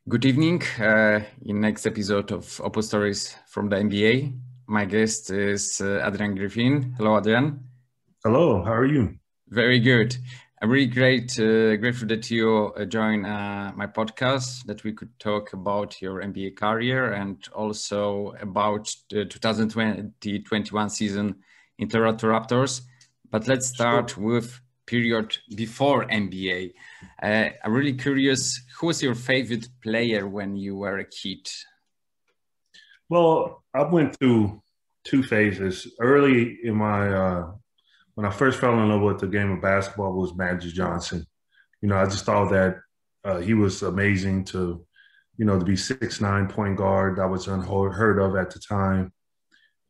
Good evening. In next episode of Oppo Stories from the NBA, my guest is Adrian Griffin. Hello, Adrian. Hello, how are you? Very good. I'm really grateful that you join my podcast, that we could talk about your NBA career and also about the 2020-21 season in Toronto Raptors. But let's start Sure. with period before NBA. I'm really curious, who was your favorite player when you were a kid? Well, I went through two phases. Early in when I first fell in love with the game of basketball was Magic Johnson. I just thought that he was amazing to be 6'9" point guard. That was unheard of at the time.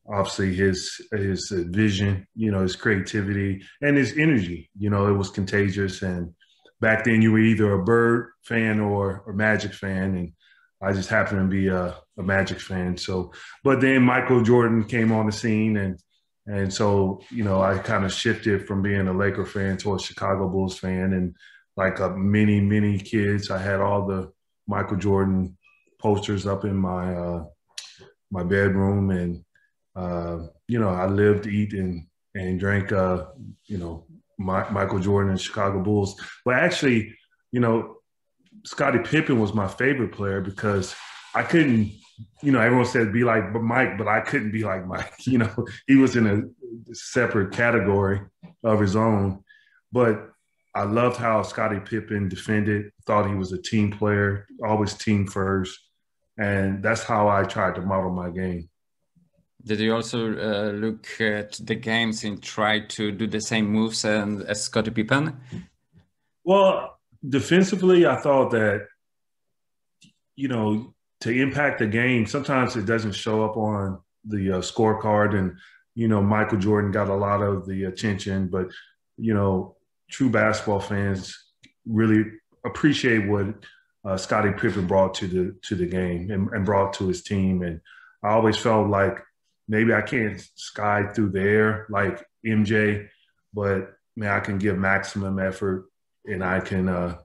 Obviously, his vision, his creativity and his energy, it was contagious. And back then, you were either a Bird fan or a Magic fan, and I just happened to be a Magic fan. So, but then Michael Jordan came on the scene, and so I kind of shifted from being a Laker fan to a Chicago Bulls fan, and like many kids, I had all the Michael Jordan posters up in my bedroom, and I lived, eat, and drank, Michael Jordan and Chicago Bulls. But actually, you know, Scottie Pippen was my favorite player because I couldn't, everyone said be like Mike, but I couldn't be like Mike. He was in a separate category of his own. But I loved how Scottie Pippen defended, thought he was a team player, always team first. And that's how I tried to model my game. Did you also look at the games and try to do the same moves as Scottie Pippen? Well, defensively, I thought that, you know, to impact the game, sometimes it doesn't show up on the scorecard. And, Michael Jordan got a lot of the attention, but, you know, true basketball fans really appreciate what Scottie Pippen brought to the game and brought to his team. And I always felt like maybe I can't sky through the air like MJ, but man, I can give maximum effort and I can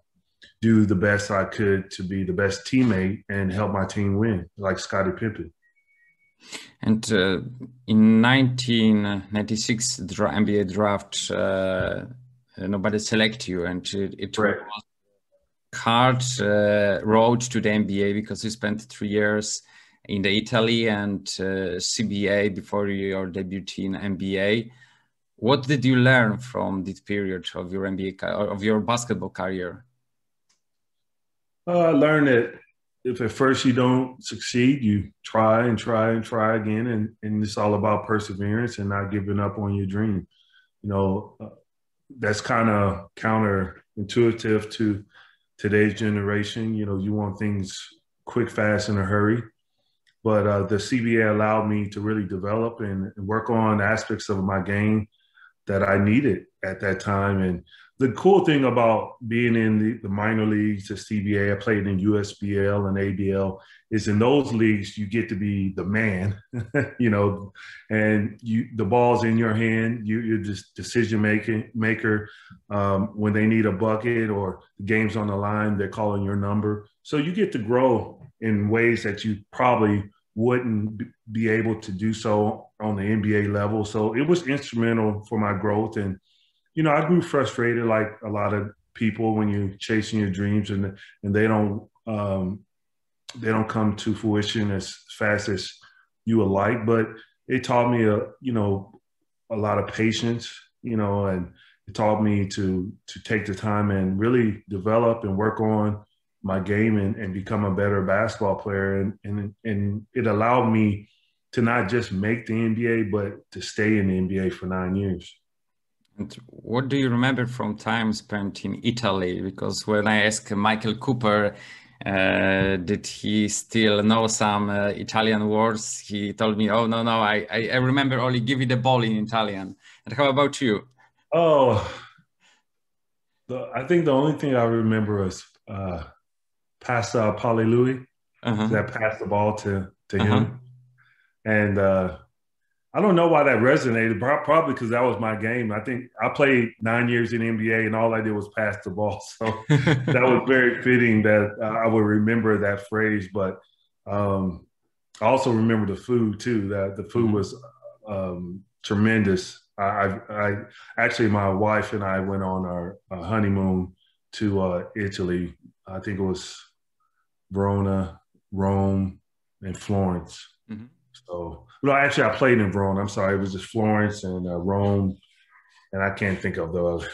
do the best I could to be the best teammate and help my team win, like Scottie Pippen. And in 1996 NBA draft, nobody select you, and it was Right. hard road to the NBA because you spent 3 years in the Italy and CBA before your debut in NBA. What did you learn from this period of your of your basketball career? I learned that if at first you don't succeed, you try and try and try again, and it's all about perseverance and not giving up on your dream. You know, that's kind of counterintuitive to today's generation. You want things quick, fast, in a hurry. But the CBA allowed me to really develop and work on aspects of my game that I needed at that time. And the cool thing about being in the minor leagues, the CBA, I played in USBL and ABL, is in those leagues you get to be the man, you know, and the ball's in your hand. You're just maker. When they need a bucket or the game's on the line, they're calling your number. So you get to grow in ways that you probably wouldn't be able to do so on the NBA level. So it was instrumental for my growth. And, I grew frustrated like a lot of people when you're chasing your dreams and they don't come to fruition as fast as you would like. But it taught me a lot of patience, and it taught me to take the time and really develop and work on my game and become a better basketball player. And it allowed me to not just make the NBA, but to stay in the NBA for 9 years. And what do you remember from time spent in Italy? Because when I asked Michael Cooper, did he still know some Italian words? He told me, "Oh no, I remember only give it the ball in Italian." And how about you? Oh, I think the only thing I remember is pass Paulie Louis Uh-huh. that passed the ball to Uh-huh. him. And I don't know why that resonated. Probably because that was my game. I think I played 9 years in the NBA, and all I did was pass the ball. So that was very fitting that I would remember that phrase. But um, I also remember the food too. That the food was tremendous. I actually, my wife and I went on our honeymoon to Italy. I think it was Verona, Rome, and Florence. Mhm. So, no, actually, I played in Verona. I'm sorry, it was just Florence and Rome, and I can't think of the other.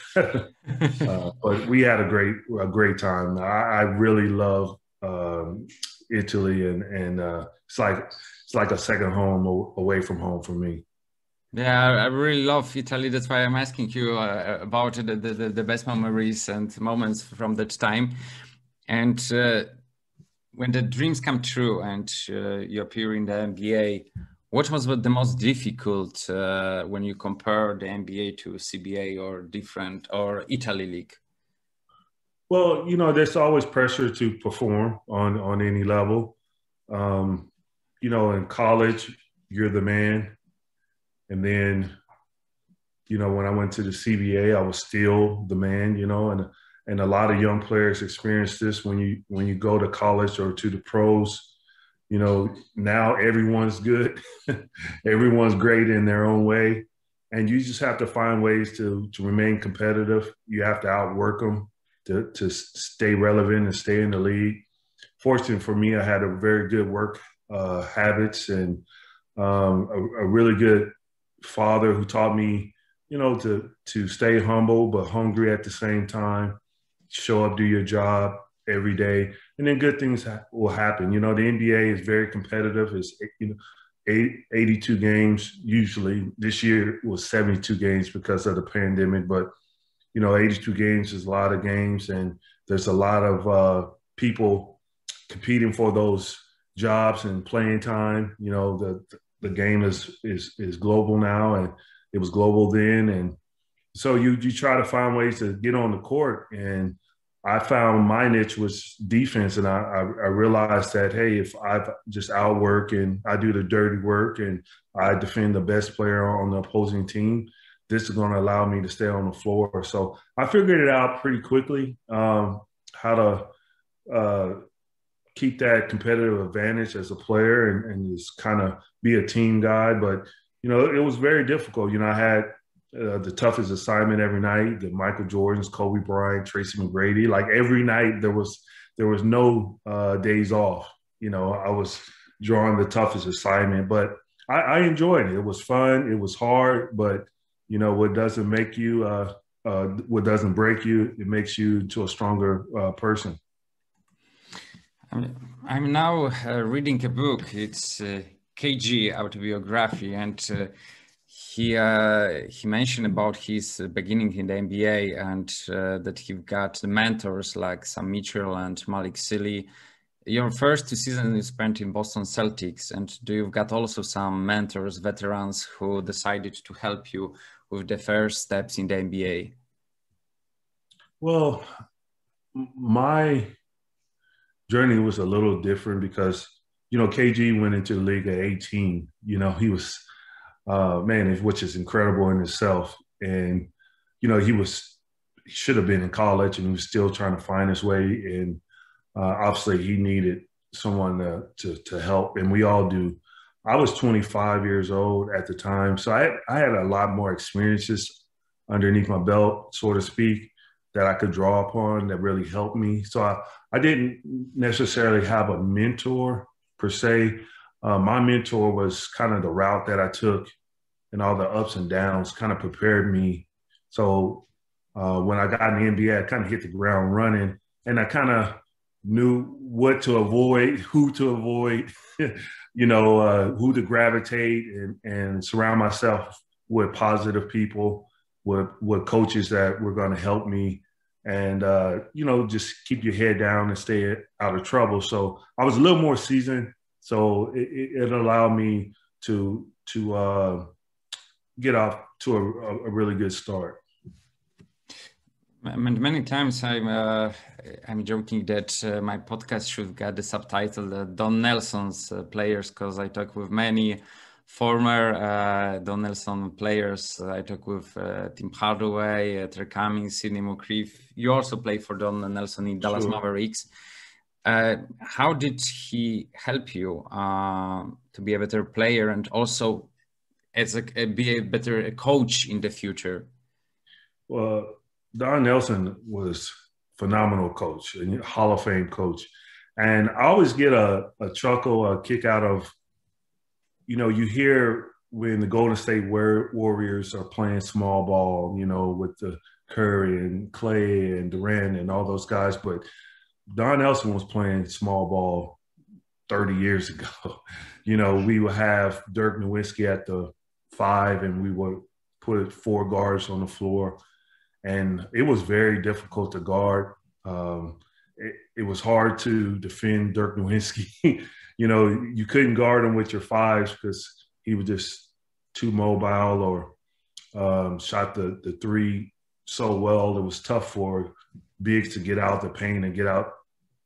But we had a great time. I really love Italy, and it's like a second home away from home for me. Yeah, I really love Italy. That's why I'm asking you about the best memories and moments from that time. And when the dreams come true and you appear in the NBA, what was the most difficult when you compare the NBA to CBA or different or Italy League? Well, there's always pressure to perform on any level. Um, in college, you're the man, and then when I went to the CBA, I was still the man, and a lot of young players experience this when you go to college or to the pros. Now everyone's good, everyone's great in their own way, and you just have to find ways to remain competitive. You have to outwork them to stay relevant and stay in the league. Fortunate for me, I had a very good work habits and a really good father who taught me, to stay humble but hungry at the same time. Show up, do your job every day, and then good things will happen. The NBA is very competitive. It's 82 games usually. This year it was 72 games because of the pandemic, but 82 games is a lot of games, and there's a lot of people competing for those jobs and playing time. The game is global now, and it was global then, and so you try to find ways to get on the court. And I found my niche was defense, and I realized that, hey, if I just outwork and I do the dirty work and I defend the best player on the opposing team, this is going to allow me to stay on the floor. So I figured it out pretty quickly, how to keep that competitive advantage as a player, and just kind of be a team guy. But, it was very difficult. I had the toughest assignment every night, the Michael Jordans, Kobe Bryant, Tracy McGrady. Like every night there was no days off. I was drawing the toughest assignment, but I enjoyed it. It was fun. It was hard, but what doesn't make you, what doesn't break you, it makes you to a stronger person. I'm now reading a book. It's KG autobiography, and he mentioned about his beginning in the NBA, and that he got mentors like Sam Mitchell and Malik Sealy. Your first 2 seasons you spent in Boston Celtics, and do you've got also some mentors, veterans who decided to help you with the first steps in the NBA? Well, my journey was a little different because, KG went into the league at 18. He was, man, which is incredible in itself. And, he should have been in college, and he was still trying to find his way. And obviously he needed someone to help, and we all do. I was 25 years old at the time, so I had a lot more experiences underneath my belt, so to speak, that I could draw upon that really helped me. So I didn't necessarily have a mentor per se. My mentor was kind of the route that I took, and all the ups and downs kind of prepared me. So when I got in the NBA, I kind of hit the ground running, and I kind of knew what to avoid, who to avoid, who to gravitate, and surround myself with positive people, with coaches that were going to help me, and just keep your head down and stay out of trouble. So I was a little more seasoned, so it allowed me to get off to a really good start. Many times I'm joking that my podcast should get the subtitle Don Nelson's players, because I talk with many former Don Nelson players. I talk with Tim Hardaway, Trey Cummings, Sidney Moncrief. You also play for Don Nelson in Dallas Mavericks. How did he help you to be a better player and also as be a better coach in the future? Well, Don Nelson was phenomenal coach, a Hall of Fame coach. And I always get a chuckle, a kick out of, you know, you hear when the Golden State Warriors are playing small ball, you know, with the Curry and Clay and Durant and all those guys. But Don Nelson was playing small ball 30 years ago. You know, we would have Dirk Nowitzki at the 5 and we would put 4 guards on the floor. And it was very difficult to guard. It was hard to defend Dirk Nowitzki. You know, you couldn't guard him with your 5s because he was just too mobile or shot the 3 so well. It was tough for bigs to get out the paint and get out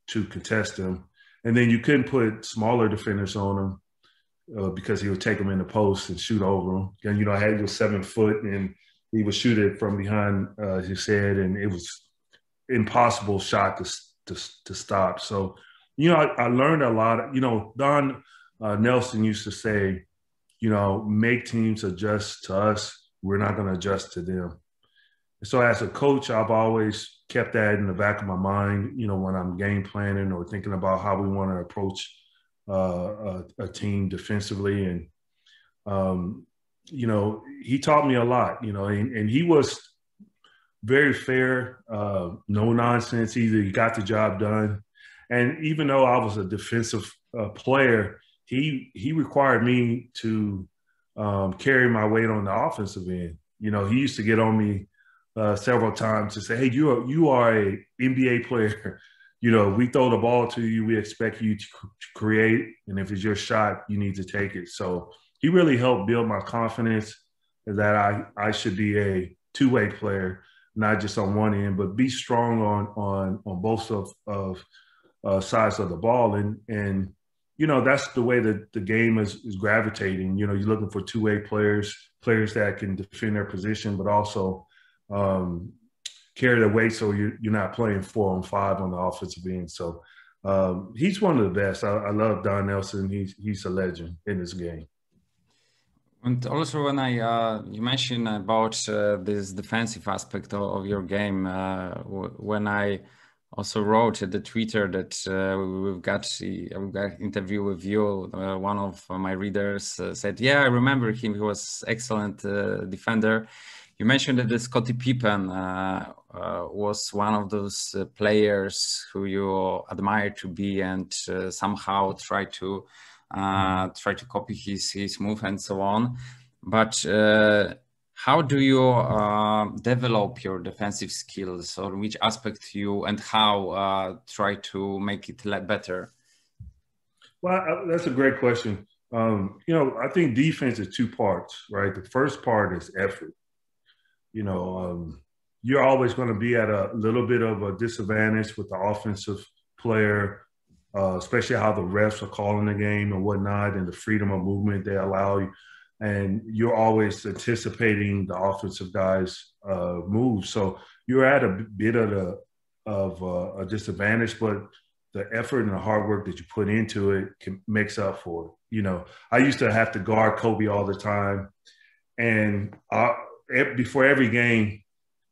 to contest him. And then you couldn't put smaller defenders on him because he would take them in the post and shoot over them. And, you know, he was 7 foot and he would shoot it from behind his head, and it was impossible shot to stop. So, you know, I learned a lot. You know, Don Nelson used to say, you know, make teams adjust to us. We're not going to adjust to them. So as a coach, I've always kept that in the back of my mind, you know, when I'm game planning or thinking about how we want to approach a team defensively. And, you know, he taught me a lot, you know, and he was very fair, no nonsense. Either he got the job done. And even though I was a defensive player, he required me to carry my weight on the offensive end. You know, he used to get on me several times to say, hey, you are a NBA player. You know, we throw the ball to you, we expect you to create. And if it's your shot, you need to take it. So he really helped build my confidence that I should be a two-way player, not just on one end, but be strong on both of sides of the ball. And you know, that's the way that the game is gravitating. You know, you're looking for two-way players that can defend their position, but also carry the weight so you're not playing 4-on-5 on the offensive end. So he's one of the best. I love Don Nelson. He's a legend in this game. And also, when you mentioned about this defensive aspect of your game, when I also wrote at the Twitter that we've got interview with you, one of my readers said, "Yeah, I remember him. He was excellent defender." You mentioned that Scottie Pippen was one of those players who you admire to be and somehow try to copy his move and so on. But how do you develop your defensive skills, or which aspect you and how try to make it better? Well, that's a great question. You know, I think defense is 2 parts, right? The first part is effort. You know, you're always going to be at a little bit of a disadvantage with the offensive player, especially how the refs are calling the game and whatnot, and the freedom of movement they allow you. And you're always anticipating the offensive guys' moves. So you're at a bit of a disadvantage, but the effort and the hard work that you put into it makes up for it. You know, I used to have to guard Kobe all the time. And before every game,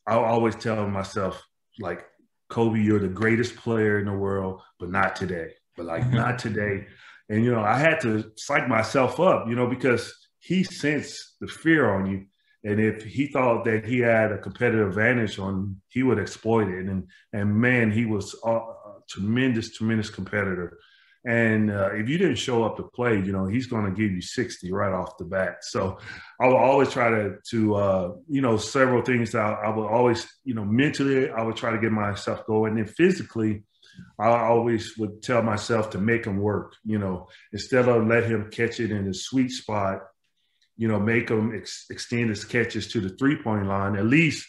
I'll always tell myself, like, Kobe, you're the greatest player in the world, but not today. But, like, not today. And, you know, I had to psych myself up, you know, because he sensed the fear on you. And if he thought that he had a competitive advantage on him, he would exploit it. And man, he was a tremendous competitor. And if you didn't show up to play, you know, he's going to give you 60 right off the bat. So I will always try to you know, several things that I would always, you know, mentally, I would try to get myself going. And then physically, I always would tell myself to make him work, you know, instead of let him catch it in his sweet spot, you know, make him extend his catches to the 3-point line. At least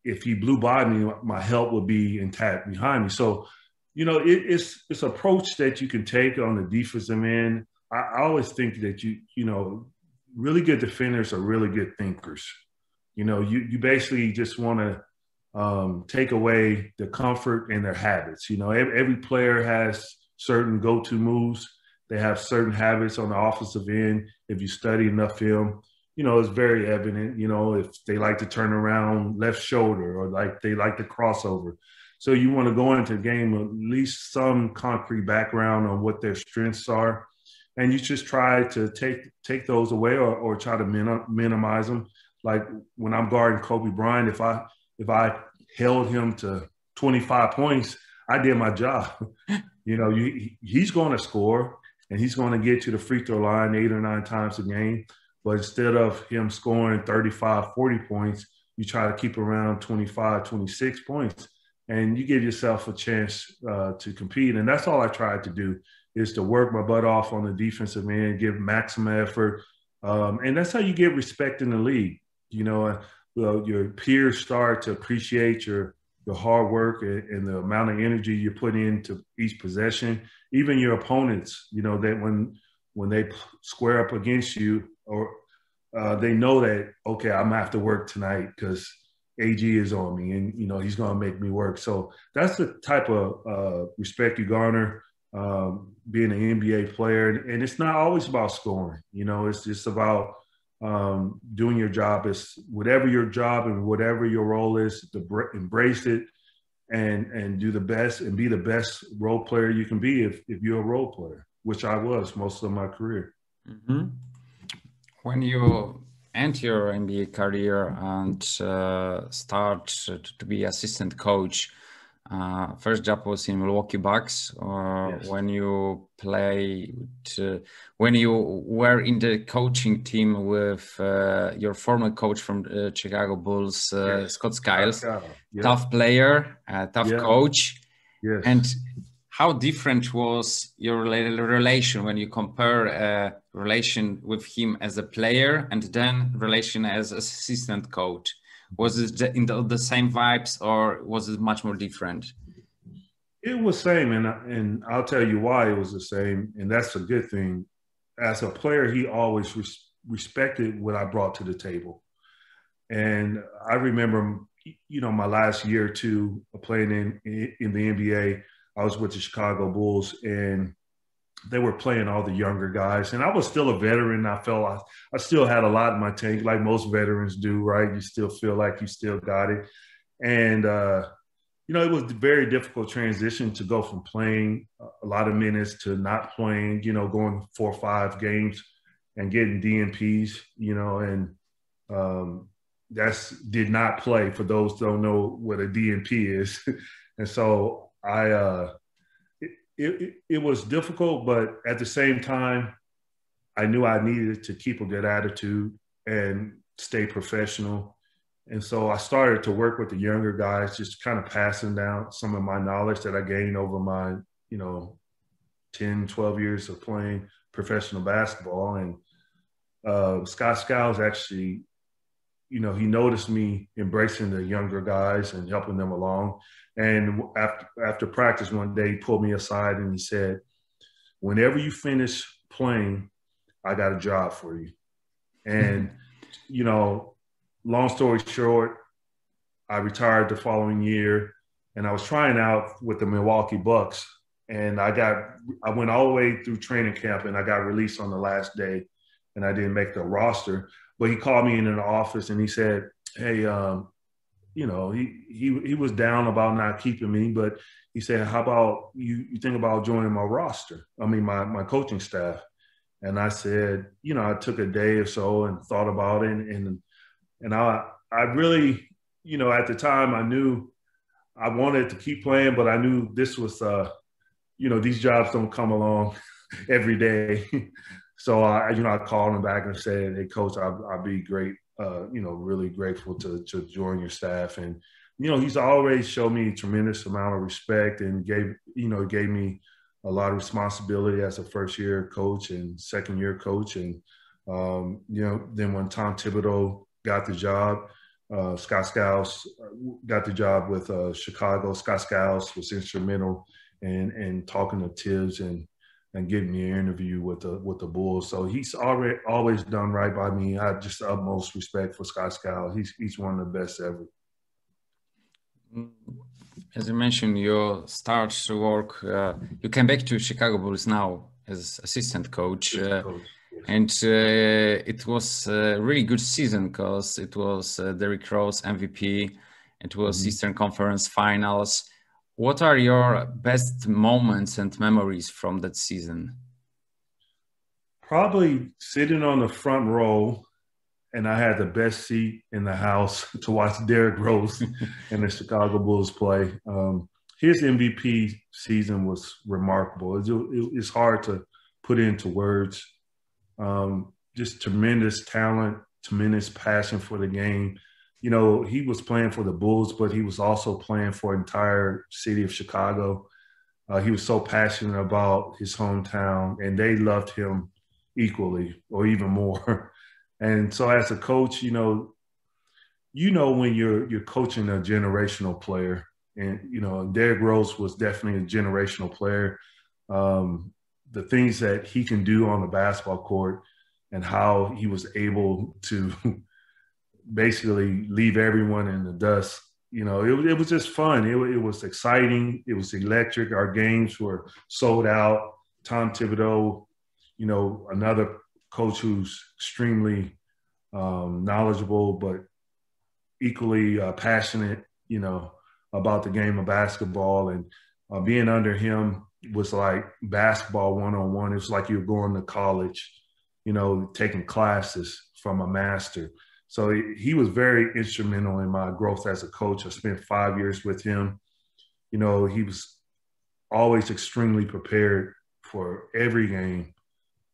if he blew by me, my help would be intact behind me. So, you know, it's approach that you can take on the defensive end. I always think that you know, really good defenders are really good thinkers. You know, you basically just want to take away the comfort and their habits. You know, every player has certain go-to moves. They have certain habits on the offensive end. If you study enough film, you know, it's very evident, you know, if they like to turn around left shoulder or like they like to crossover. So you want to go into the game with at least some concrete background on what their strengths are. And you just try to take those away or try to minimize them. Like when I'm guarding Kobe Bryant, if I held him to 25 points, I did my job. You know, he's going to score and he's going to get to the free throw line 8 or 9 times a game. But instead of him scoring 35, 40 points, you try to keep around 25, 26 points. And you give yourself a chance to compete. And that's all I tried to do, is to work my butt off on the defensive end, give maximum effort. And that's how you get respect in the league. You know, your peers start to appreciate your hard work and the amount of energy you put into each possession. Even your opponents, you know, that when they square up against you, or they know that, okay, I'm gonna have to work tonight because AG is on me and, you know, he's going to make me work. So that's the type of respect you garner being an NBA player. And it's not always about scoring. You know, it's just about doing your job. It's whatever your job and whatever your role is, to embrace it and do the best and be the best role player you can be if you're a role player, which I was most of my career. Mm-hmm. When you end your NBA career and start to be assistant coach, first job was in Milwaukee Bucks. Yes. When you when you were in the coaching team with your former coach from Chicago Bulls, yes. Scott Skiles, yes. Tough player, tough coach, yes. And how different was your relation when you compare relation with him as a player and then relation as assistant coach? Was it in the same vibes, or was it much more different? It was same, and I'll tell you why it was the same, and that's a good thing. As a player, he always respected what I brought to the table. And I remember, you know, my last year or two of playing in the NBA, I was with the Chicago Bulls, and they were playing all the younger guys. And I was still a veteran. I felt I still had a lot in my tank, like most veterans do, right? You still feel like you still got it. And, you know, it was a very difficult transition to go from playing a lot of minutes to not playing, you know, going 4 or 5 games and getting DNPs, you know, and that's did not play, for those who don't know what a DNP is. And so it was difficult, but at the same time, I knew I needed to keep a good attitude and stay professional. And so I started to work with the younger guys, just kind of passing down some of my knowledge that I gained over my, you know, 10, 12 years of playing professional basketball. And Scott Skiles actually, you know, he noticed me embracing the younger guys and helping them along. And after practice one day, he pulled me aside and he said, whenever you finish playing, I got a job for you. And, you know, long story short, I retired the following year, and I was trying out with the Milwaukee Bucks. And I went all the way through training camp, and I got released on the last day, and I didn't make the roster. But he called me in the office and he said, hey, you know, he was down about not keeping me, but he said, how about you think about joining my roster? I mean, my coaching staff. And I said, you know, I took a day or so and thought about it. And I really, you know, at the time I knew I wanted to keep playing, but I knew this was, you know, these jobs don't come along every day. So I called him back and said, hey, coach, I'll be great. You know, really grateful to join your staff. And, you know, he's always showed me a tremendous amount of respect and gave me a lot of responsibility as a first year coach and second year coach. And, you know, then when Tom Thibodeau got the job, Scott Skiles got the job with Chicago. Scott Skiles was instrumental in talking to Tibbs and and getting me an interview with the Bulls. So he's always done right by me. I have just the utmost respect for Scott Skiles. He's one of the best ever. As you mentioned, you start to work. You came back to Chicago Bulls now as assistant coach. Yes. And it was a really good season because it was Derrick Rose MVP. It was Eastern Conference Finals. What are your best moments and memories from that season? Probably sitting on the front row, and I had the best seat in the house to watch Derrick Rose and the Chicago Bulls play. His MVP season was remarkable. It's hard to put into words. Just tremendous talent, tremendous passion for the game. You know, he was playing for the Bulls, but he was also playing for the entire city of Chicago. He was so passionate about his hometown, and they loved him equally or even more. And so as a coach, you know when you're coaching a generational player, and Derrick Rose was definitely a generational player. The things that he can do on the basketball court and how he was able to basically leave everyone in the dust. It was just fun. It was exciting. It was electric. Our games were sold out. Tom Thibodeau, another coach who's extremely knowledgeable, but equally passionate, about the game of basketball. And being under him was like basketball one-on-one. It was like you're going to college, taking classes from a master. So he was very instrumental in my growth as a coach. I spent 5 years with him. He was always extremely prepared for every game.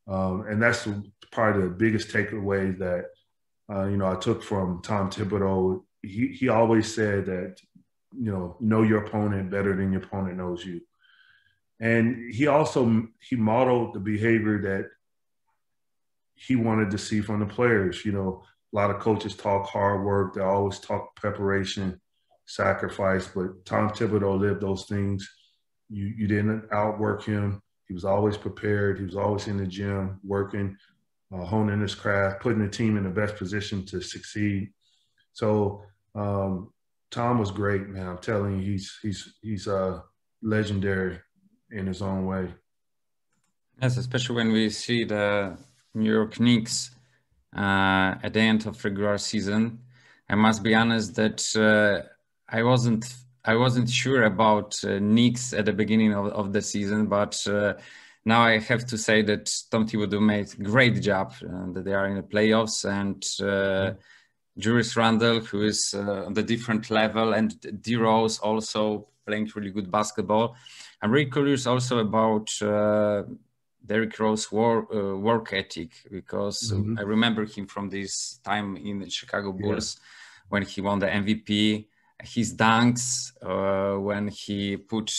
And that's probably the biggest takeaway that, I took from Tom Thibodeau. He always said that, know your opponent better than your opponent knows you. And he modeled the behavior that he wanted to see from the players. A lot of coaches talk hard work. They always talk preparation, sacrifice, but Tom Thibodeau lived those things. You didn't outwork him. He was always prepared. He was always in the gym working, honing his craft, putting the team in the best position to succeed. So Tom was great, man. I'm telling you, he's legendary in his own way. Yes, especially when we see the New York Knicks at the end of regular season. I must be honest that I wasn't sure about Knicks at the beginning of the season, but now I have to say that Tom Thibodeau made a great job, that they are in the playoffs, and Julius Randle, who is on the different level, and D Rose also playing really good basketball. I'm really curious also about Derrick Rose work ethic, because I remember him from this time in the Chicago Bulls when he won the MVP. His dunks, when he put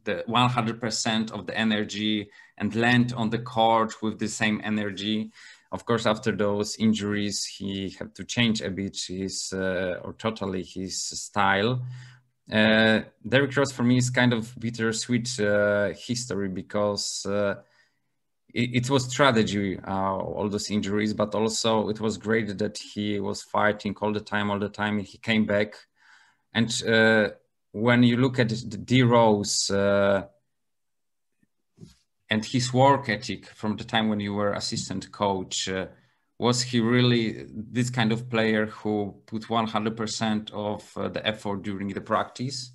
the 100% of the energy and land on the court with the same energy. Of course, after those injuries, he had to change a bit totally his style. Derrick Rose for me is kind of bittersweet history, because it was tragedy, all those injuries, but also it was great that he was fighting all the time. He came back. And when you look at D Rose and his work ethic from the time when you were assistant coach, was he really this kind of player who put 100% of the effort during the practice?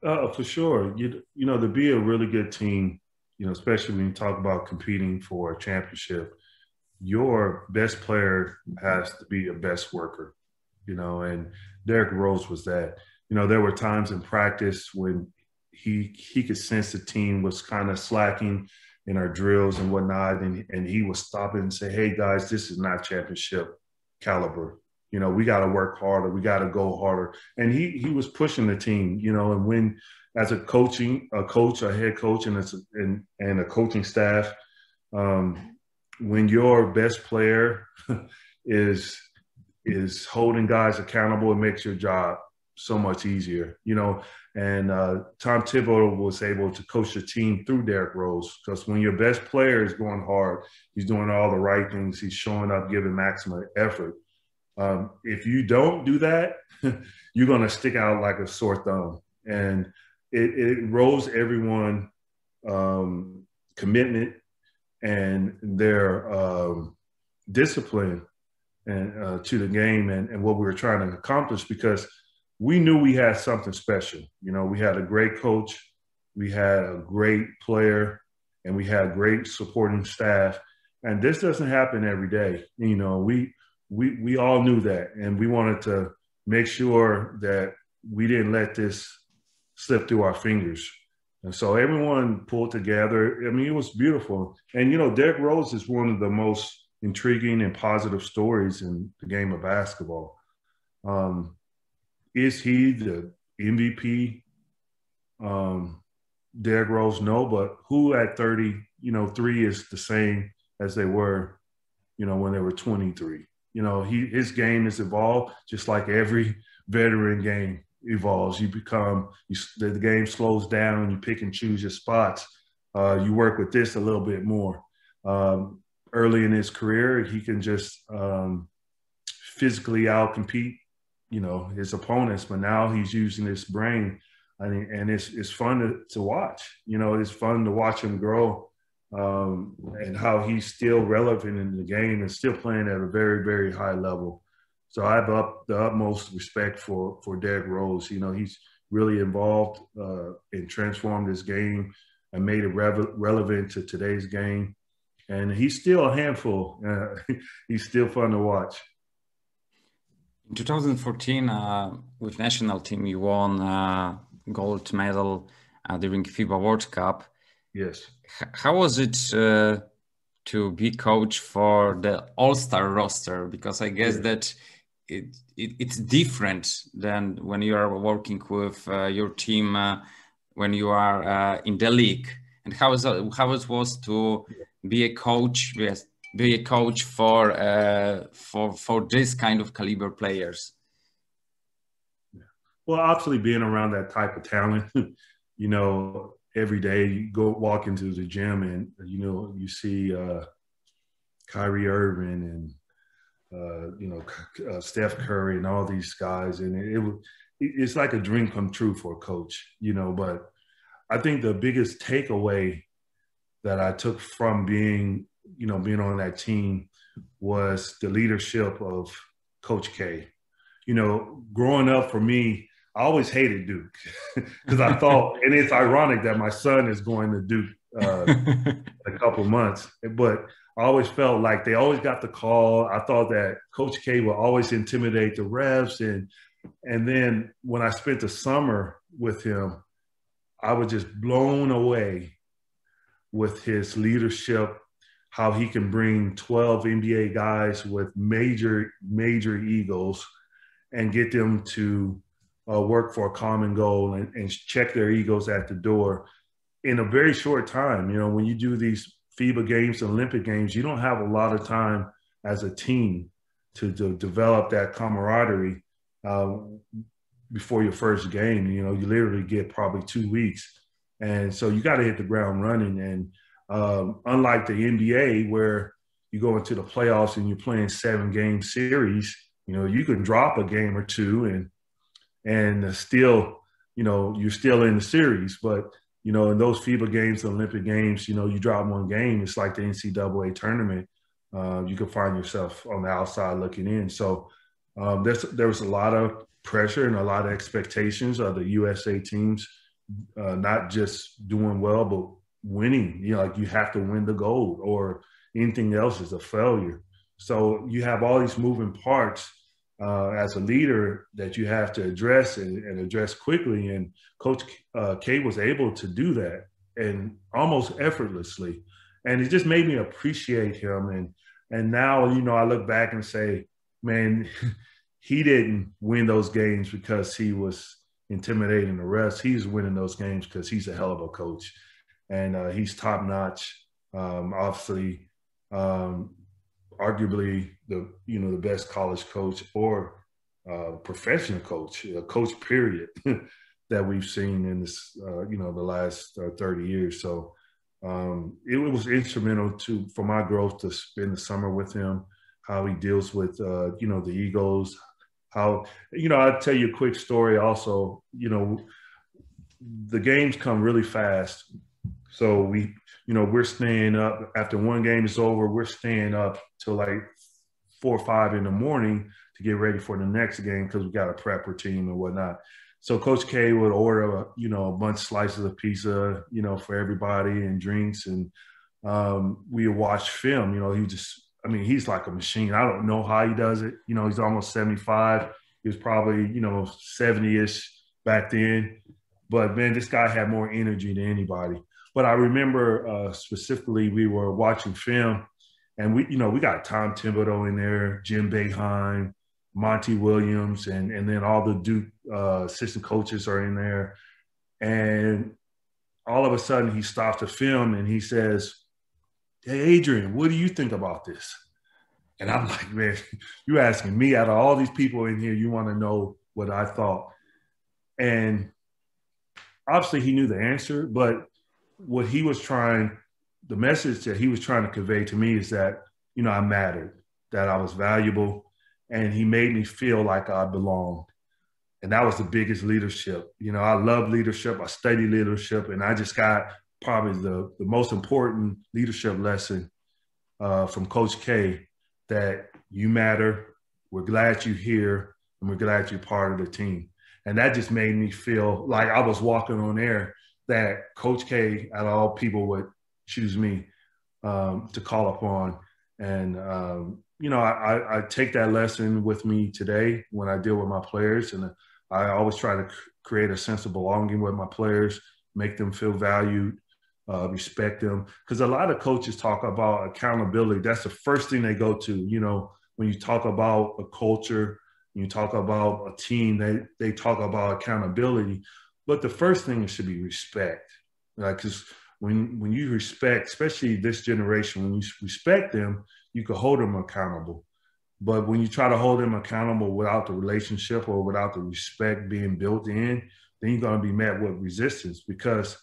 For sure. To be a really good team, especially when you talk about competing for a championship, your best player has to be a best worker, and Derrick Rose was that. There were times in practice when he could sense the team was kind of slacking in our drills and whatnot, and he would stop it and say, "Hey guys, this is not championship caliber. We got to work harder. We got to go harder." And he was pushing the team, and when as a coach, a head coach, and a coaching staff, when your best player is holding guys accountable, it makes your job so much easier, you know. And Tom Thibodeau was able to coach the team through Derrick Rose, because when your best player is going hard, he's doing all the right things, he's showing up, giving maximum effort. If you don't do that, you're going to stick out like a sore thumb. And it rose everyone commitment and their discipline and to the game and what we were trying to accomplish, because we knew we had something special. You know, we had a great coach, we had a great player, and we had great supporting staff. And this doesn't happen every day. You know, we all knew that, and we wanted to make sure that we didn't let this slip through our fingers. And so everyone pulled together. I mean, it was beautiful. And, you know, Derrick Rose is one of the most intriguing and positive stories in the game of basketball. Is he the MVP? Derrick Rose, no, but who at 30, you know, 3 is the same as they were, you know, when they were 23. You know, his game has evolved just like every veteran game evolves. The game slows down, you pick and choose your spots. You work with this a little bit more. Early in his career, he can just physically outcompete, you know, his opponents, but now he's using his brain, and it's fun to watch. You know, it's fun to watch him grow, and how he's still relevant in the game and still playing at a very, very high level. So I have the utmost respect for Derrick Rose. You know, he's really involved and transformed his game and made it relevant to today's game. And he's still a handful. He's still fun to watch. In 2014, with national team, you won gold medal during FIBA World Cup. Yes. How was it to be coach for the All-Star roster? Because I guess that it's different than when you are working with your team when you are in the league. And how it was to be a coach? Yes, be a coach for this kind of caliber players. Well, obviously being around that type of talent, you know, every day you go walk into the gym and, you know, you see Kyrie Irving and, you know, Steph Curry and all these guys. And it's like a dream come true for a coach, you know. But I think the biggest takeaway that I took from being on that team was the leadership of Coach K. You know, growing up for me, I always hated Duke because I thought, and it's ironic that my son is going to Duke a couple months, but I always felt like they always got the call. I thought that Coach K would always intimidate the refs. And then when I spent the summer with him, I was just blown away with his leadership, how he can bring 12 NBA guys with major egos and get them to work for a common goal and check their egos at the door in a very short time. You know, when you do these FIBA games, Olympic games, you don't have a lot of time as a team to develop that camaraderie before your first game. You know, you literally get probably 2 weeks. And so you got to hit the ground running. And unlike the NBA, where you go into the playoffs and you're playing 7-game series, you know, you can drop a game or two and still, you know, you're still in the series. But, you know, in those FIBA games, the Olympic games, you know, you drop one game, it's like the NCAA tournament. You can find yourself on the outside looking in. So there was a lot of pressure and a lot of expectations of the USA teams, not just doing well, but winning. You know, like you have to win the gold or anything else is a failure. So you have all these moving parts as a leader that you have to address and address quickly. And Coach K was able to do that and almost effortlessly. And it just made me appreciate him. And now, you know, I look back and say, man, he didn't win those games because he was intimidating the refs. He's winning those games because he's a hell of a coach. And he's top notch. Obviously, arguably the best college coach or professional coach, a coach period that we've seen in this, the last 30 years. So it was instrumental for my growth to spend the summer with him, how he deals with, the egos, how, I'll tell you a quick story also, the games come really fast. So we're staying up after one game is over, we're staying up till like 4 or 5 in the morning to get ready for the next game because we got a prepper team and whatnot. So Coach K would order, a bunch of slices of pizza, for everybody and drinks. And we would watch film. He's like a machine. I don't know how he does it. He's almost 75. He was probably, 70-ish back then. But, man, this guy had more energy than anybody. But I remember specifically we were watching film, and we got Tom Thibodeau in there, Jim Boeheim, Monty Williams, and then all the Duke assistant coaches are in there. And all of a sudden he stops the film and he says, "Hey, Adrian, what do you think about this?" And I'm like, "Man, you asking me out of all these people in here, you want to know what I thought?" And obviously he knew the answer, but what he was the message that he was trying to convey to me is that, I mattered, that I was valuable, and he made me feel like I belonged. And that was the biggest leadership. I love leadership. I study leadership, and I just got probably the most important leadership lesson from Coach K, that you matter, we're glad you're here, and we're glad you're part of the team. And that just made me feel like I was walking on air, that Coach K, out of all people, would choose me to call upon. And, I take that lesson with me today when I deal with my players. And I always try to create a sense of belonging with my players, make them feel valued, respect them. Because a lot of coaches talk about accountability. That's the first thing they go to. When you talk about a culture, you talk about a team, they talk about accountability. But the first thing should be respect. Because when you respect, especially this generation, when you respect them, you can hold them accountable. But when you try to hold them accountable without the relationship or without the respect being built in, then you're going to be met with resistance, because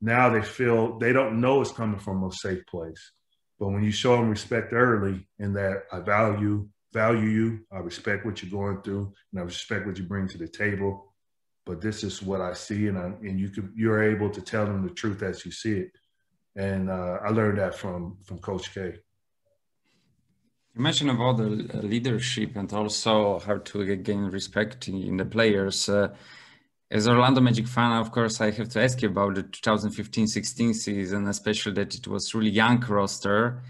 now they don't know it's coming from a safe place. But when you show them respect early, and that I value you, I respect what you're going through, and I respect what you bring to the table, but this is what I see, and you're able to tell them the truth as you see it. And I learned that from Coach K. You mentioned about the leadership and also how to gain respect in the players. As Orlando Magic fan, of course, I have to ask you about the 2015-16 season, especially that it was really young roster.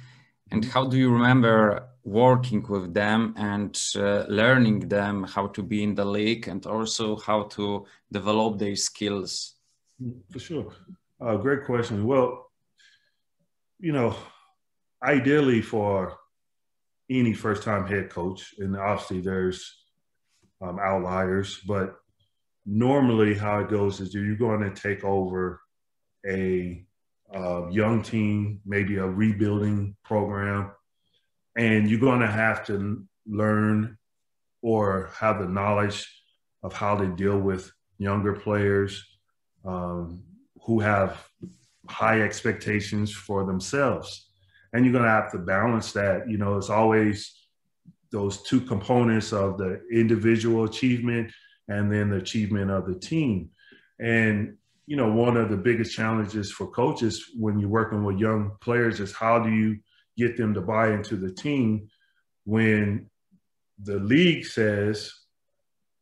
And how do you remember working with them and learning them how to be in the league and also how to develop their skills? For sure. Great question. Well, ideally for any first-time head coach, and obviously there's outliers, but normally how it goes is you're going to take over a young team, maybe a rebuilding program, and you're going to have to learn or have the knowledge of how to deal with younger players who have high expectations for themselves. And you're going to have to balance that. It's always those two components of the individual achievement and then the achievement of the team. And, one of the biggest challenges for coaches when you're working with young players is how do you get them to buy into the team when the league says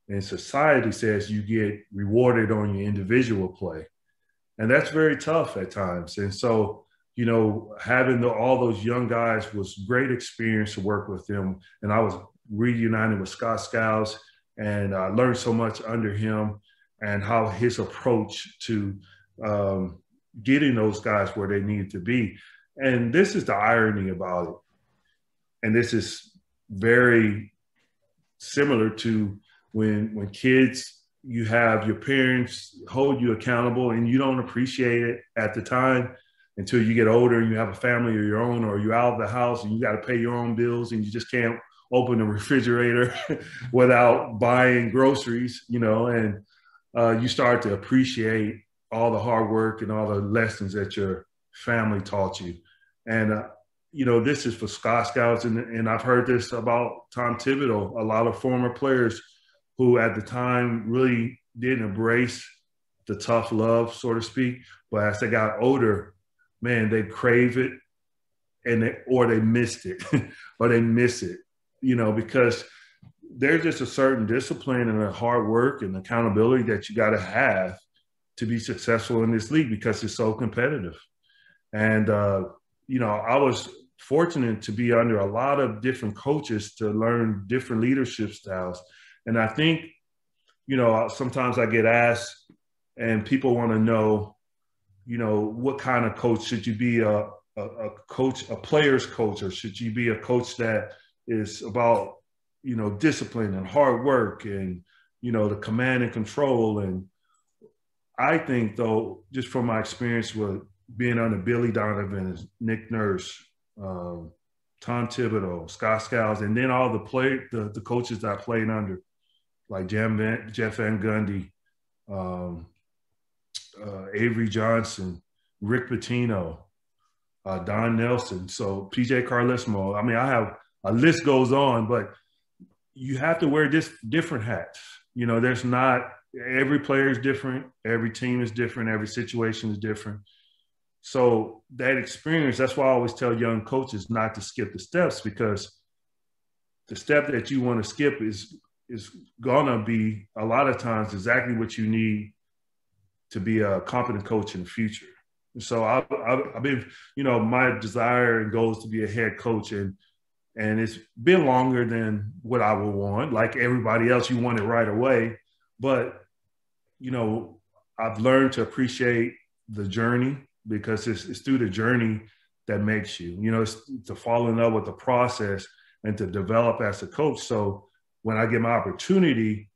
and society says you get rewarded on your individual play. And that's very tough at times. And so, having all those young guys was great experience to work with them. And I was reunited with Scott Skiles, and I learned so much under him and how his approach to getting those guys where they needed to be. And this is the irony about it. And this is very similar to when kids, you have your parents hold you accountable and you don't appreciate it at the time until you get older and you have a family of your own, or you're out of the house and you got to pay your own bills and you just can't open the refrigerator without buying groceries, and you start to appreciate all the hard work and all the lessons that your family taught you. And, this is for Scouts, and I've heard this about Tom Thibodeau, a lot of former players who at the time really didn't embrace the tough love, so to speak. But as they got older, man, they crave it or they missed it or they miss it, because there's just a certain discipline and a hard work and accountability that you got to have to be successful in this league because it's so competitive. And, I was fortunate to be under a lot of different coaches to learn different leadership styles. And I think, sometimes I get asked and people want to know, what kind of coach should you be, a coach, a player's coach, or should you be a coach that is about, discipline and hard work and, the command and control. And I think, though, just from my experience with being under Billy Donovan, Nick Nurse, Tom Thibodeau, Scott Skiles, and then all the coaches that I played under, like Jeff Van Gundy, Avery Johnson, Rick Pitino, Don Nelson, so PJ Carlesimo. I mean, a list goes on, but you have to wear different hats. There's not every player is different, every team is different, every situation is different. So that experience, that's why I always tell young coaches not to skip the steps, because the step that you want to skip is gonna be a lot of times exactly what you need to be a competent coach in the future. So I've been, my desire and goal is to be a head coach, and it's been longer than what I would want. Like everybody else, you want it right away. But, I've learned to appreciate the journey, because it's through the journey that makes you, it's to fall in love with the process and to develop as a coach. So when I get my opportunity,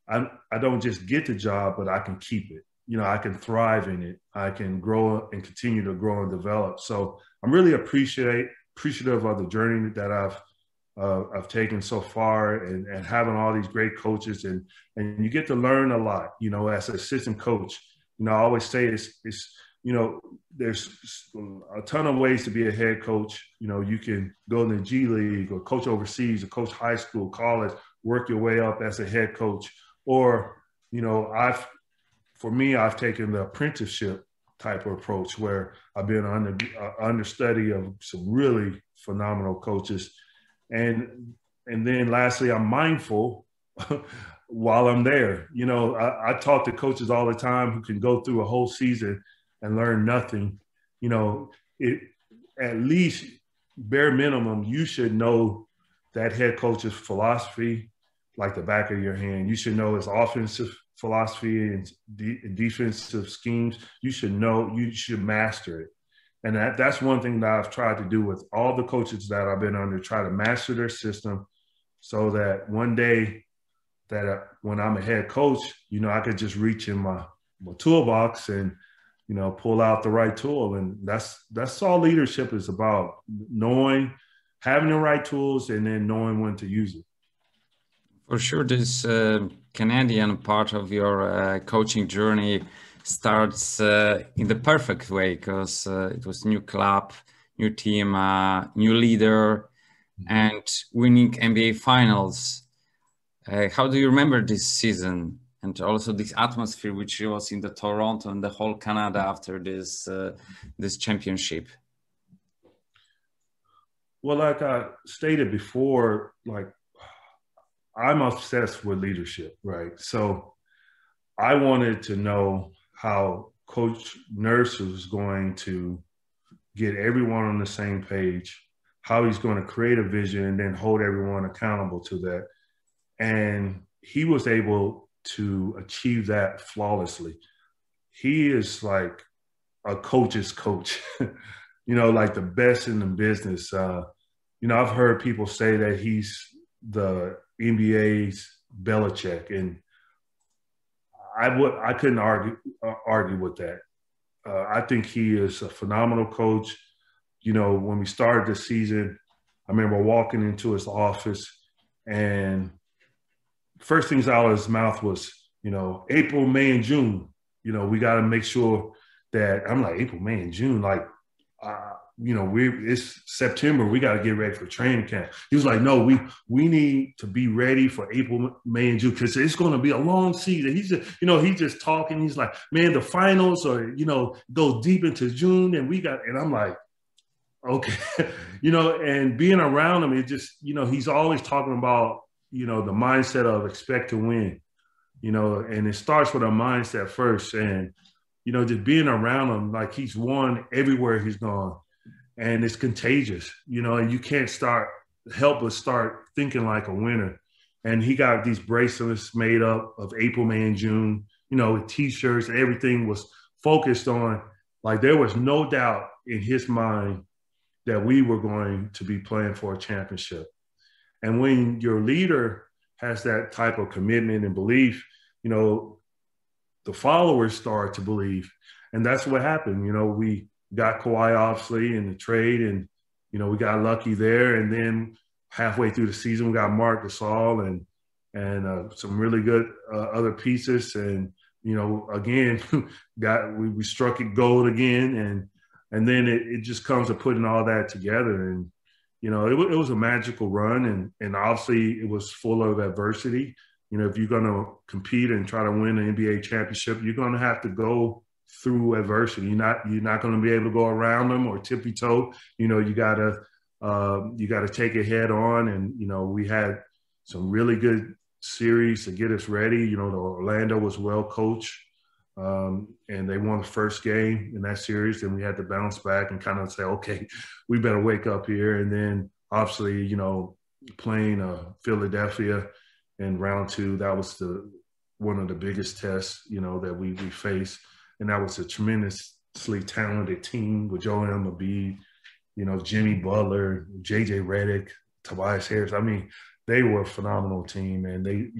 I don't just get the job, but I can keep it. I can thrive in it. I can grow and continue to grow and develop. So I'm really appreciative of the journey that I've taken so far, and having all these great coaches, and you get to learn a lot, as an assistant coach. I always say it's there's a ton of ways to be a head coach. You can go in the G League or coach overseas or coach high school, college, work your way up as a head coach. Or, I've taken the apprenticeship type of approach, where I've been understudy of some really phenomenal coaches. And then lastly, I'm mindful while I'm there. I talk to coaches all the time who can go through a whole season and learn nothing. At least bare minimum, you should know that head coach's philosophy like the back of your hand. You should know his offensive philosophy and defensive schemes. You should master it. And that's one thing that I've tried to do with all the coaches that I've been under, try to master their system, so that one day that when I'm a head coach, I could just reach in my toolbox and, pull out the right tool. And that's all leadership is about: having the right tools and then knowing when to use it. For sure, this Canadian part of your coaching journey starts in the perfect way, because it was new club, new team, new leader, and winning NBA finals. How do you remember this season, and also this atmosphere which was in the Toronto and the whole Canada after this championship? Well, like I stated before, I'm obsessed with leadership, right? So I wanted to know how Coach Nurse was going to get everyone on the same page, how he's going to create a vision and then hold everyone accountable to that. And he was able to achieve that flawlessly. He is like a coach's coach, like the best in the business. I've heard people say that he's the NBA's Belichick, and I couldn't argue with that. I think he is a phenomenal coach. When we started the season, I remember walking into his office. And first things out of his mouth was, April, May, and June. We got to make sure that I'm like, April, May, and June, like, it's September. We got to get ready for training camp. He was like, no, we need to be ready for April, May, and June because it's going to be a long season. He's just talking. He's like, man, the finals or goes deep into June, and I'm like, okay, and being around him, it just he's always talking about the mindset of expect to win, and it starts with a mindset first, and just being around him, like he's won everywhere he's gone. And it's contagious, and you can't help but start thinking like a winner. And he got these bracelets made up of April, May, and June, with T-shirts, and everything was focused on, like there was no doubt in his mind that we were going to be playing for a championship. And when your leader has that type of commitment and belief, the followers start to believe. And that's what happened. We got Kawhi obviously in the trade, and we got lucky there. And then halfway through the season, we got Marc Gasol and some really good other pieces. And again, we struck it gold again, and then it just comes to putting all that together. And it was a magical run, and obviously it was full of adversity. If you're going to compete and try to win an NBA championship, you're going to have to go through adversity. You're not going to be able to go around them or tippy toe. You got to take it head on. And we had some really good series to get us ready. The Orlando was well coached, and they won the first game in that series. Then we had to bounce back and kind of say, okay, we better wake up here. And then obviously, playing Philadelphia in round 2, that was one of the biggest tests, that we faced. And that was a tremendously talented team with Joel Embiid, Jimmy Butler, JJ Redick, Tobias Harris. I mean, they were a phenomenal team, and they,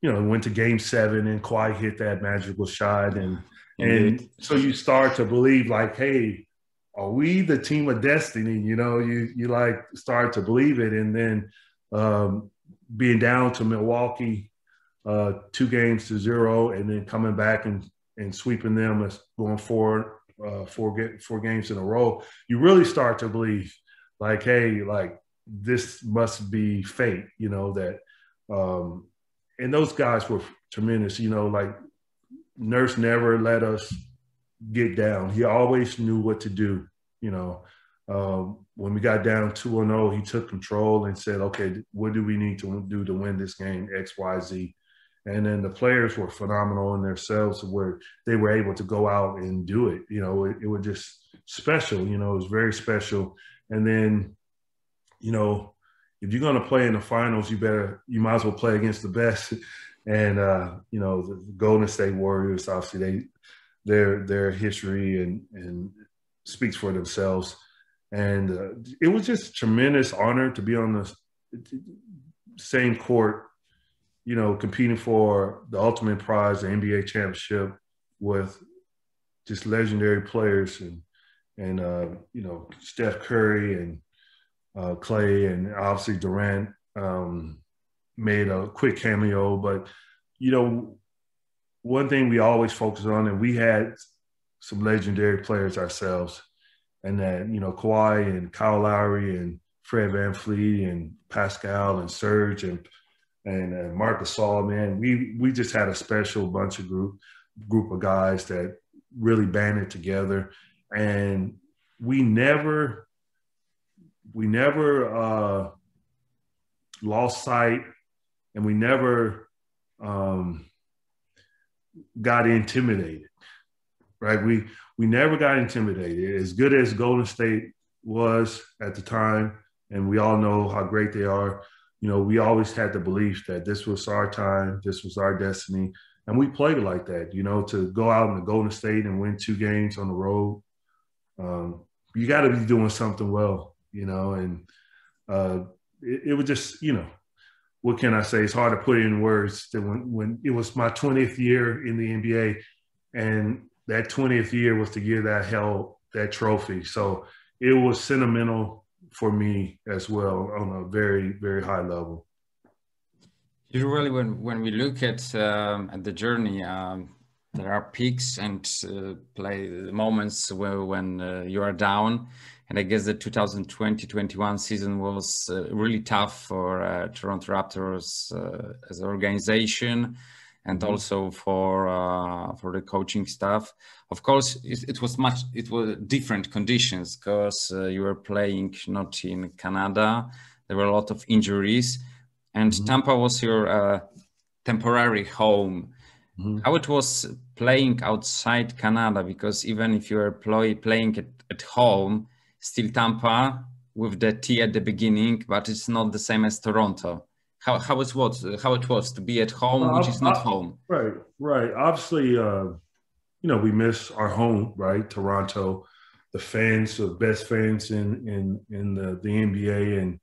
went to Game 7 and Kawhi hit that magical shot, and so you start to believe like, hey, are we the team of destiny? You like start to believe it, and then being down to Milwaukee 2-0, and then coming back and sweeping them as going forward four games in a row, you really start to believe like, hey, like this must be fate, that and those guys were tremendous, like Nurse never let us get down. He always knew what to do, when we got down 2-0, he took control and said, okay, what do we need to do to win this game, X, Y, Z? And then the players were phenomenal in themselves where they were able to go out and do it. It was just special, it was very special. And then, if you're going to play in the finals, you might as well play against the best. And, the Golden State Warriors, obviously their history and speaks for themselves. And it was just a tremendous honor to be on the same court, competing for the ultimate prize, the NBA championship, with just legendary players and Steph Curry and Clay, and obviously Durant made a quick cameo. But, one thing we always focus on, and we had some legendary players ourselves, and that, Kawhi and Kyle Lowry and Fred VanVleet and Pascal and Serge and Marc Gasol, man, we just had a special bunch of group of guys that really banded together, and we never lost sight, and we never got intimidated. Right? We never got intimidated. As good as Golden State was at the time, and we all know how great they are, we always had the belief that this was our time, this was our destiny, and we played it like that. To go out in the Golden State and win 2 games on the road, you got to be doing something well, and it was just, what can I say? It's hard to put it in words. That when it was my 20th year in the NBA, and that 20th year was the year that I held that trophy. So it was sentimental for me as well on a very, very high level. Usually, when we look at the journey, there are peaks and play moments when you are down. And I guess the 2020-21 season was really tough for Toronto Raptors as an organization, and also for the coaching staff. Of course, it was different conditions because you were playing not in Canada. There were a lot of injuries, and Tampa was your temporary home. How it was playing outside Canada, because even if you are playing at home, still Tampa with the T at the beginning, but it's not the same as Toronto. How it was to be at home, which is not home. Right. Obviously, we miss our home, right? Toronto, the fans, the best fans in the NBA, and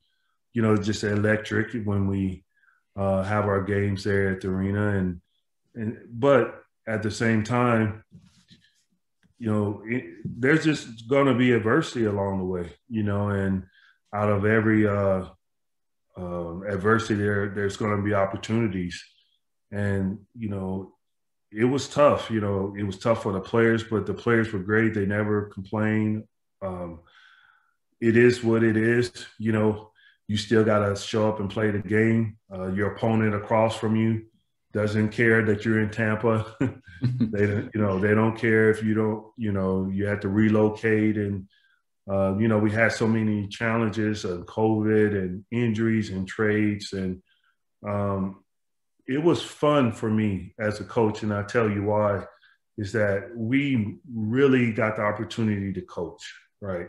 just electric when we have our games there at the arena, but at the same time, there's just going to be adversity along the way, and out of every adversity there's going to be opportunities. And it was tough. It was tough for the players, but the players were great. They never complained. It is what it is. You still got to show up and play the game. Your opponent across from you doesn't care that you're in Tampa. They don't care if you don't, you have to relocate. And, we had so many challenges of COVID and injuries and trades. And it was fun for me as a coach. And I'll tell you why, is that we really got the opportunity to coach, right?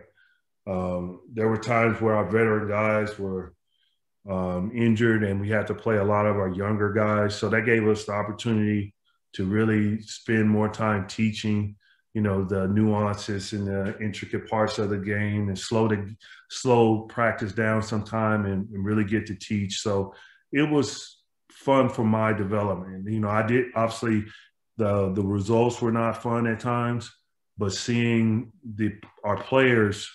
There were times where our veteran guys were injured and we had to play a lot of our younger guys. So that gave us the opportunity to really spend more time teaching, the nuances and the intricate parts of the game, and slow practice down sometime and really get to teach. So it was fun for my development. I did, obviously the results were not fun at times, but seeing our players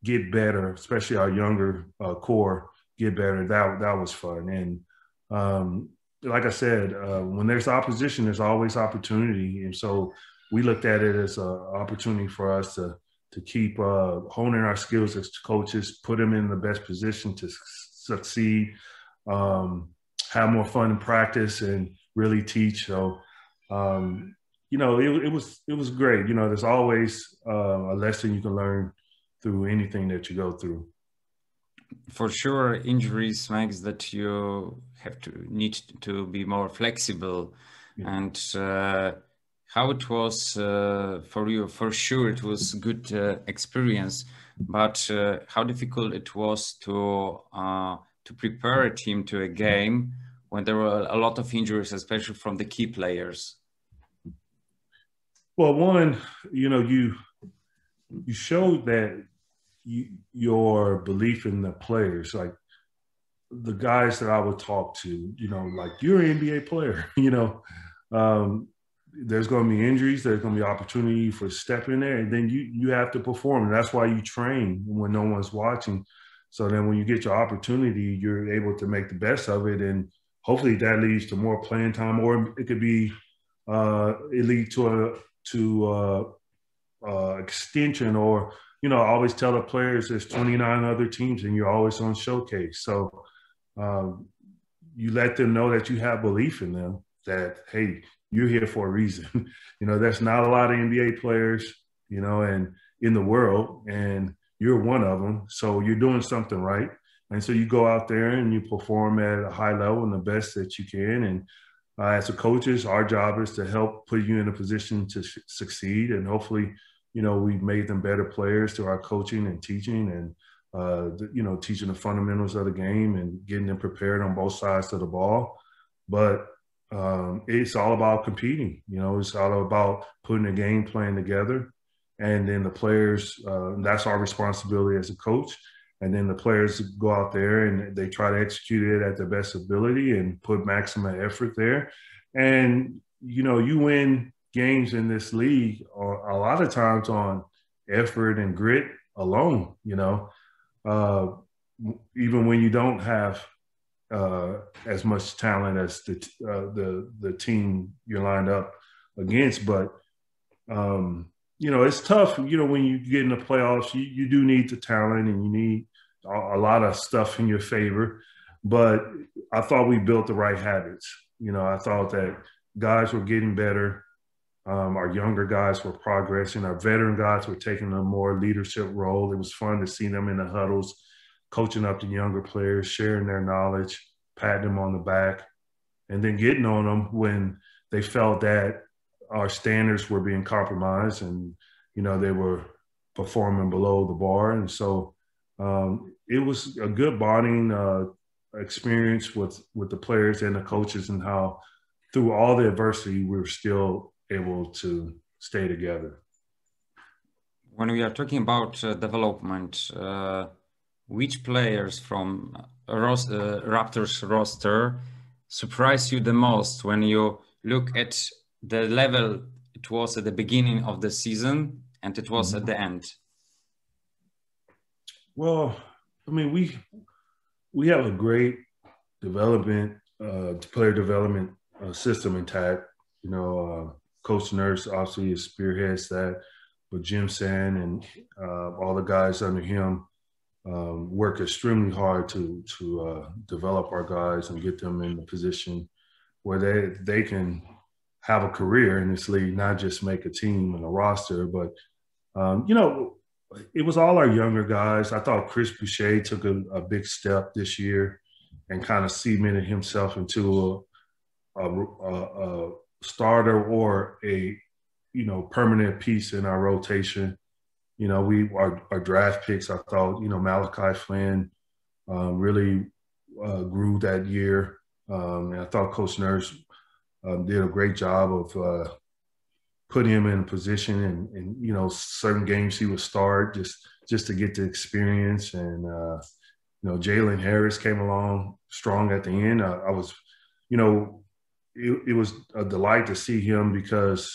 get better, especially our younger core, get better, that was fun. And like I said, when there's opposition, there's always opportunity. And so we looked at it as an opportunity for us to keep honing our skills as coaches, put them in the best position to succeed, have more fun in practice, and really teach. So, it was great. There's always a lesson you can learn through anything that you go through. For sure, injuries makes that you need to be more flexible. Yeah. And how it was for you? For sure, it was good experience. But how difficult it was to prepare a team to a game when there were a lot of injuries, especially from the key players. Well, one, you showed that your belief in the players, like the guys that I would talk to, like, you're an NBA player, there's going to be injuries, there's going to be opportunity for step in there, and then you have to perform. And that's why you train when no one's watching. So then when you get your opportunity, you're able to make the best of it. And hopefully that leads to more playing time, or it could be, it lead to extension, or, I always tell the players there's 29 other teams and you're always on showcase. So you let them know that you have belief in them, that, hey, you're here for a reason. There's not a lot of NBA players, and in the world, and you're one of them. So you're doing something right. And so you go out there and you perform at a high level and the best that you can. And as a coaches, our job is to help put you in a position to succeed. And hopefully, we've made them better players through our coaching and teaching, and, teaching the fundamentals of the game and getting them prepared on both sides of the ball. But it's all about competing. It's all about putting a game plan together. And then the players, that's our responsibility as a coach. And then the players go out there and they try to execute it at their best ability and put maximum effort there. And, you win games in this league a lot of times on effort and grit alone. uh, even when you don't have as much talent as the team you're lined up against. But it's tough. When you get in the playoffs, you do need the talent and you need a lot of stuff in your favor. But I thought we built the right habits. I thought that guys were getting better. Our younger guys were progressing. Our veteran guys were taking a more leadership role. It was fun to see them in the huddles, coaching up the younger players, sharing their knowledge, patting them on the back, and then getting on them when they felt that our standards were being compromised and, they were performing below the bar. And so it was a good bonding experience with the players and the coaches, and how through all the adversity, we were still able to stay together. When we are talking about development, which players from Raptors roster surprised you the most when you look at the level it was at the beginning of the season and it was at the end? Well, I mean, we have a great player development system intact. Coach Nurse obviously spearheads that, but Jim Sand and all the guys under him work extremely hard to develop our guys and get them in a position where they can have a career in this league, not just make a team and a roster. But it was all our younger guys. I thought Chris Boucher took a big step this year and kind of cemented himself into a starter or a permanent piece in our rotation. Our draft picks, I thought, Malachi Flynn really grew that year. And I thought Coach Nurse did a great job of putting him in a position and certain games he would start just to get the experience. And, Jalen Harris came along strong at the end. I was, it was a delight to see him because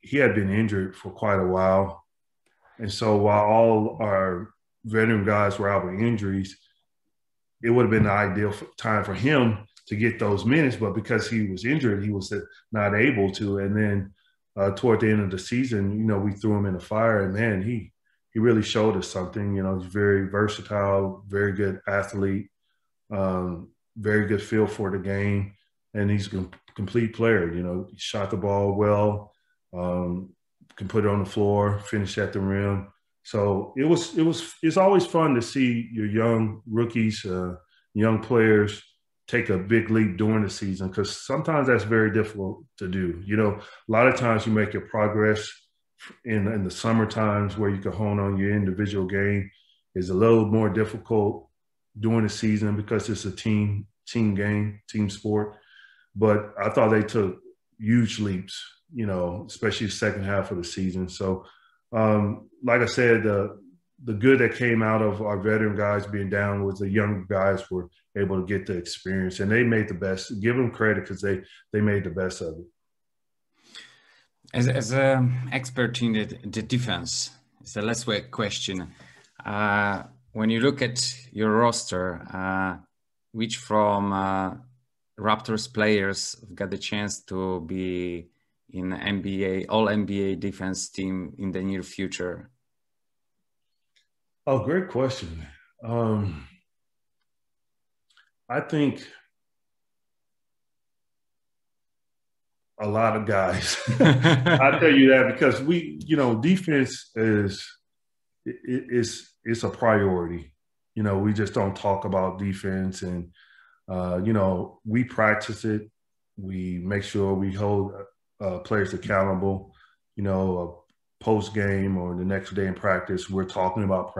he had been injured for quite a while. And so while all our veteran guys were out with injuries, it would have been the ideal time for him to get those minutes. But because he was injured, he was not able to. And then toward the end of the season, we threw him in the fire. And, man, he really showed us something. He's very versatile, very good athlete, very good feel for the game. And he's a complete player. He shot the ball well, can put it on the floor, finish at the rim. So it's always fun to see your young rookies, young players take a big leap during the season, because sometimes that's very difficult to do. A lot of times you make your progress in the summer times where you can hone on your individual game is a little more difficult during the season because it's a team game, team sport. But I thought they took huge leaps, especially the second half of the season. So, like I said, the good that came out of our veteran guys being down was the young guys were able to get the experience, and they made the best. Give them credit because they made the best of it. As an expert in the defense, it's the last question. When you look at your roster, which from Raptors players got the chance to be in NBA, all-NBA defense team in the near future? Oh, great question. I think a lot of guys. I tell you that because defense is a priority. We just don't talk about defense, and we practice it. We make sure we hold players accountable. Post game or the next day in practice, we're talking about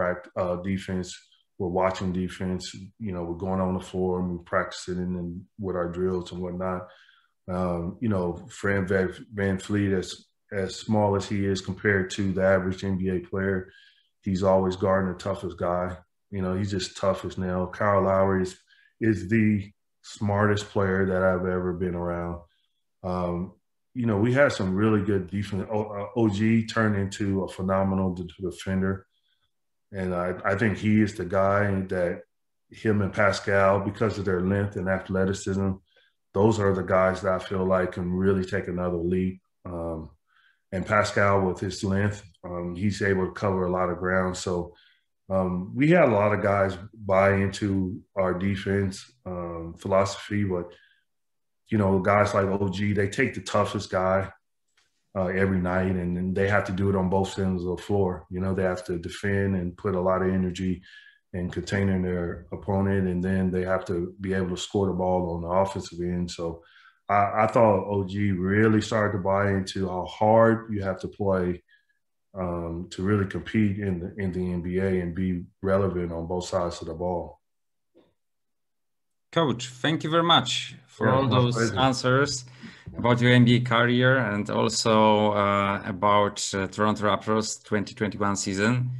defense. We're watching defense. We're going on the floor and we're practicing and with our drills and whatnot. Fred VanVleet, as small as he is compared to the average NBA player, he's always guarding the toughest guy. He's just tough as nails. Kyle Lowry is the smartest player that I've ever been around. We had some really good defense. OG turned into a phenomenal defender. And I think he is the guy that him and Pascal, because of their length and athleticism, those are the guys that I feel like can really take another leap. And Pascal, with his length, he's able to cover a lot of ground. So we had a lot of guys buy into our defense philosophy, but guys like OG, they take the toughest guy every night, and they have to do it on both ends of the floor. They have to defend and put a lot of energy in containing their opponent, and then they have to be able to score the ball on the offensive end. So I thought OG really started to buy into how hard you have to play to really compete in the NBA and be relevant on both sides of the ball. Coach, thank you very much for all those answers about your NBA career and also about Toronto Raptors 2021 season.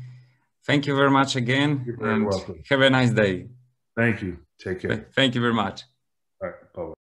Thank you very much again. You're very welcome. Have a nice day. Thank you. Take care. Thank you very much. All right. Bye-bye.